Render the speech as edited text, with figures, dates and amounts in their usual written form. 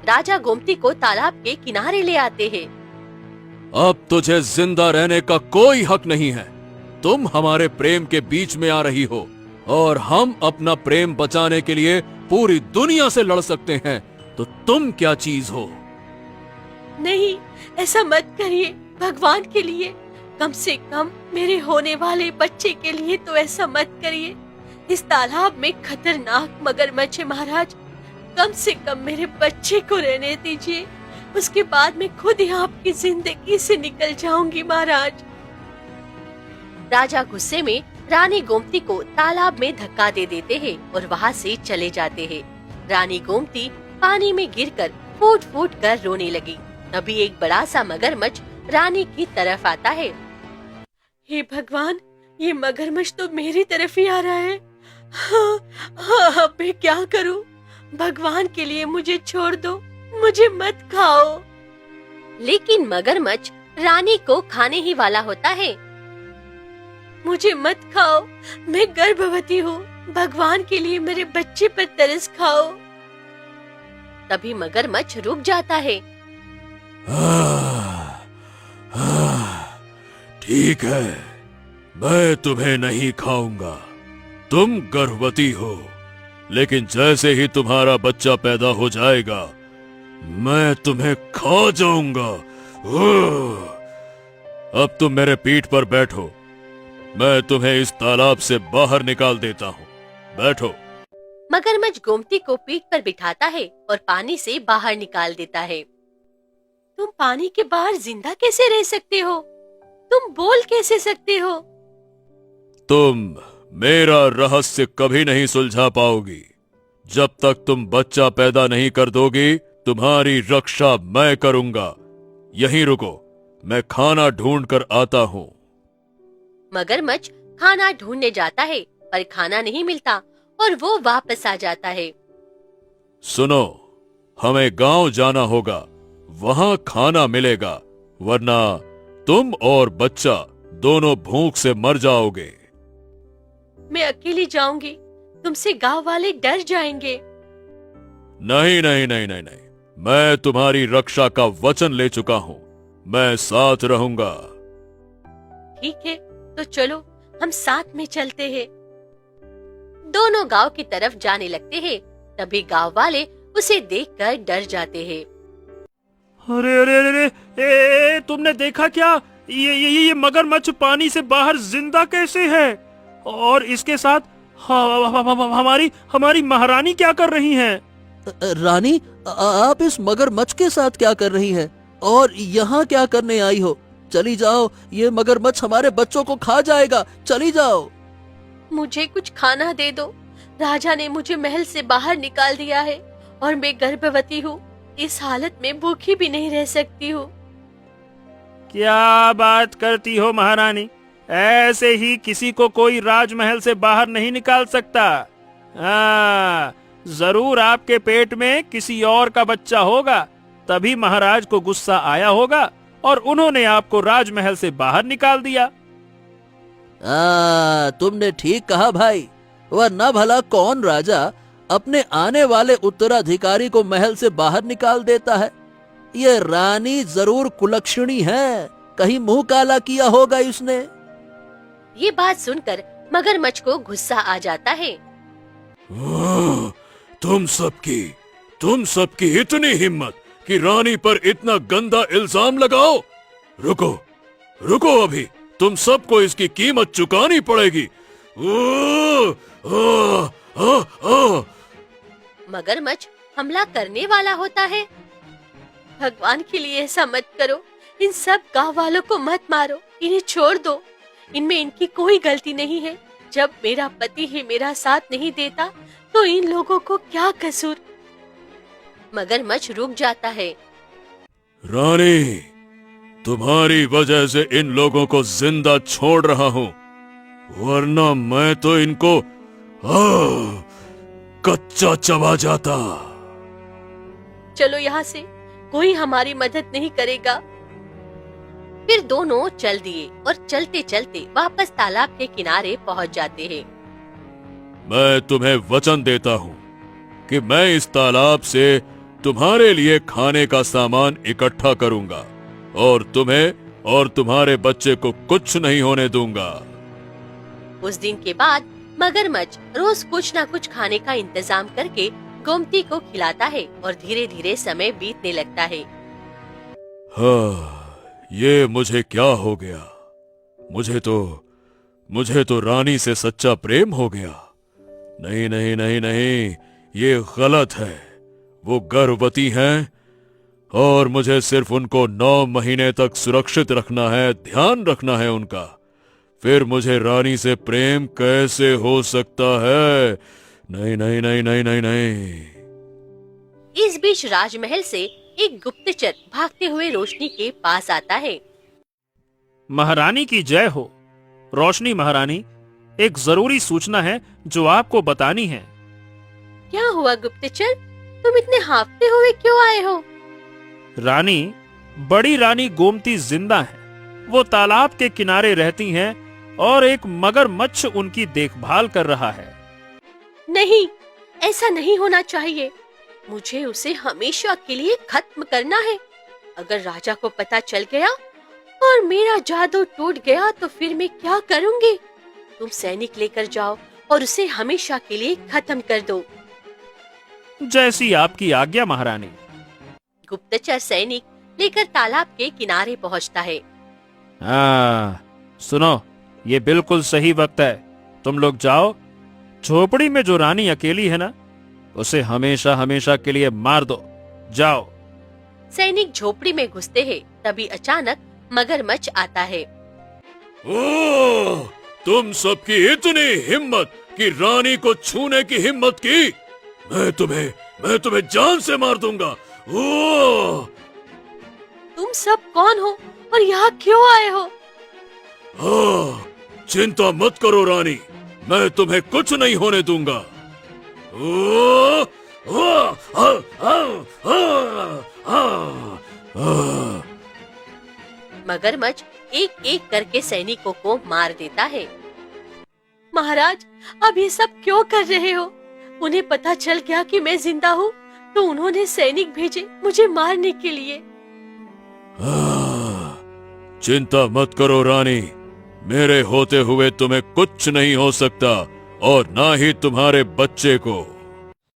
राजा गोमती को तालाब के किनारे ले आते हैं। अब तुझे जिंदा रहने का कोई हक नहीं है। तुम हमारे प्रेम के बीच में आ रही हो और हम अपना प्रेम बचाने के लिए पूरी दुनिया से लड़ सकते हैं, तो तुम क्या चीज हो? नहीं, ऐसा मत करिए, भगवान के लिए, कम से कम मेरे होने वाले बच्चे के लिए तो ऐसा मत करिए। इस तालाब में खतरनाक मगरमच्छ है महाराज, कम से कम मेरे बच्चे को रहने दीजिए, उसके बाद मैं खुद ही आपकी जिंदगी से निकल जाऊंगी महाराज। राजा गुस्से में रानी गोमती को तालाब में धक्का दे देते हैं और वहाँ से चले जाते हैं। रानी गोमती पानी में गिरकर फूट फूट कर रोने लगी। तभी एक बड़ा सा मगरमच्छ रानी की तरफ आता है। हे भगवान, ये मगरमच्छ तो मेरी तरफ ही आ रहा है। हाँ, अब मैं क्या करूं? भगवान के लिए मुझे छोड़ दो, मुझे मत खाओ। लेकिन मगरमच्छ रानी को खाने ही वाला होता है। मुझे मत खाओ, मैं गर्भवती हूँ, भगवान के लिए मेरे बच्चे पर तरस खाओ। तभी मगरमच्छ रुक जाता है। ठीक है, मैं तुम्हें नहीं खाऊंगा। तुम गर्भवती हो, लेकिन जैसे ही तुम्हारा बच्चा पैदा हो जाएगा, मैं तुम्हें खा जाऊंगा। अब तुम मेरे पीठ पर बैठो, मैं तुम्हें इस तालाब से बाहर निकाल देता हूँ। बैठो। मगरमच्छ गोमती को पीठ पर बिठाता है और पानी से बाहर निकाल देता है। तुम पानी के बाहर जिंदा कैसे रह सकते हो? तुम बोल कैसे सकते हो? तुम मेरा रहस्य कभी नहीं सुलझा पाओगी। जब तक तुम बच्चा पैदा नहीं कर दोगी, तुम्हारी रक्षा मैं करूंगा। यहीं रुको, मैं खाना ढूंढ कर आता हूँ। मगरमच्छ खाना ढूंढने जाता है, पर खाना नहीं मिलता और वो वापस आ जाता है। सुनो, हमें गांव जाना होगा, वहां खाना मिलेगा, वरना तुम और बच्चा दोनों भूख से मर जाओगे। मैं अकेली जाऊंगी, तुमसे गांव वाले डर जाएंगे। नहीं नहीं नहीं नहीं नहीं, मैं तुम्हारी रक्षा का वचन ले चुका हूँ, मैं साथ रहूंगा। ठीक है, तो चलो हम साथ में चलते हैं। दोनों गांव की तरफ जाने लगते हैं। तभी गांव वाले उसे देखकर डर जाते हैं। अरे अरे अरे, ए, तुमने देखा क्या? ये मगरमच्छ पानी से बाहर जिंदा कैसे है? और इसके साथ हमारी महारानी क्या कर रही हैं? रानी, आप इस मगरमच्छ के साथ क्या कर रही हैं? और यहाँ क्या करने आई हो? चली जाओ, ये मगरमच्छ हमारे बच्चों को खा जाएगा, चली जाओ। मुझे कुछ खाना दे दो, राजा ने मुझे महल से बाहर निकाल दिया है और मैं गर्भवती हूँ, इस हालत में भूखी भी नहीं रह सकती हूँ। क्या बात करती हो महारानी, ऐसे ही किसी को कोई राजमहल से बाहर नहीं निकाल सकता। जरूर आपके पेट में किसी और का बच्चा होगा, तभी महाराज को गुस्सा आया होगा और उन्होंने आपको राजमहल से बाहर निकाल दिया। तुमने ठीक कहा भाई, वरना भला कौन राजा अपने आने वाले उत्तराधिकारी को महल से बाहर निकाल देता है? ये रानी जरूर कुलक्षणी है, कहीं मुंह काला किया होगा इसने। ये बात सुनकर मगरमच्छ को गुस्सा आ जाता है। तुम सबकी इतनी हिम्मत कि रानी पर इतना गंदा इल्जाम लगाओ। रुको अभी, तुम सबको इसकी कीमत चुकानी पड़ेगी। मगरमच्छ हमला करने वाला होता है। भगवान के लिए ऐसा मत करो, इन सब गांव वालों को मत मारो, इन्हें छोड़ दो, इनमें इनकी कोई गलती नहीं है। जब मेरा पति ही मेरा साथ नहीं देता तो इन लोगों को क्या कसूर? मगरमच्छ रुक जाता है। रानी, तुम्हारी वजह से इन लोगों को जिंदा छोड़ रहा हूँ, वरना मैं तो इनको कच्चा चबा जाता। चलो यहाँ से, कोई हमारी मदद नहीं करेगा। फिर दोनों चल दिए और चलते चलते वापस तालाब के किनारे पहुँच जाते हैं। मैं तुम्हें वचन देता हूँ कि मैं इस तालाब से तुम्हारे लिए खाने का सामान इकट्ठा करूंगा और तुम्हें और तुम्हारे बच्चे को कुछ नहीं होने दूंगा। उस दिन के बाद मगरमच्छ रोज कुछ न कुछ खाने का इंतजाम करके गोमती को खिलाता है और धीरे धीरे समय बीतने लगता है। हाँ, ये मुझे क्या हो गया? मुझे तो रानी से सच्चा प्रेम हो गया। नहीं नहीं नहीं नहीं, ये गलत है। वो गर्भवती हैं और मुझे सिर्फ उनको 9 महीने तक सुरक्षित रखना है, ध्यान रखना है उनका। फिर मुझे रानी से प्रेम कैसे हो सकता है? नहीं नहीं नहीं नहीं नहीं नहीं। इस बीच राजमहल से एक गुप्तचर भागते हुए रोशनी के पास आता है। महारानी की जय हो। रोशनी महारानी, एक जरूरी सूचना है जो आपको बतानी है। क्या हुआ गुप्तचर? तुम इतने हांफते हुए क्यों आए हो? रानी, बड़ी रानी गोमती जिंदा है। वो तालाब के किनारे रहती हैं और एक मगरमच्छ उनकी देखभाल कर रहा है। नहीं, ऐसा नहीं होना चाहिए। मुझे उसे हमेशा के लिए खत्म करना है। अगर राजा को पता चल गया और मेरा जादू टूट गया तो फिर मैं क्या करूंगी? तुम सैनिक लेकर जाओ और उसे हमेशा के लिए खत्म कर दो। जैसी आपकी आज्ञा महारानी। गुप्तचर सैनिक लेकर तालाब के किनारे पहुंचता है। सुनो, ये बिल्कुल सही वक्त है। तुम लोग जाओ। झोपड़ी में जो रानी अकेली है ना, उसे हमेशा हमेशा के लिए मार दो। जाओ। सैनिक झोपड़ी में घुसते हैं, तभी अचानक मगरमच्छ आता है। ओह, तुम सबकी इतनी हिम्मत कि रानी को छूने की हिम्मत की? मैं तुम्हें जान से मार दूंगा। ओह! तुम सब कौन हो और यहाँ क्यों आए हो? चिंता मत करो रानी, मैं तुम्हें कुछ नहीं होने दूंगा। ओह! मगरमच्छ एक एक करके सैनिकों को मार देता है। महाराज, अब ये सब क्यों कर रहे हो? उन्हें पता चल गया कि मैं जिंदा हूँ तो उन्होंने सैनिक भेजे मुझे मारने के लिए। चिंता मत करो रानी, मेरे होते हुए तुम्हें कुछ नहीं हो सकता और ना ही तुम्हारे बच्चे को।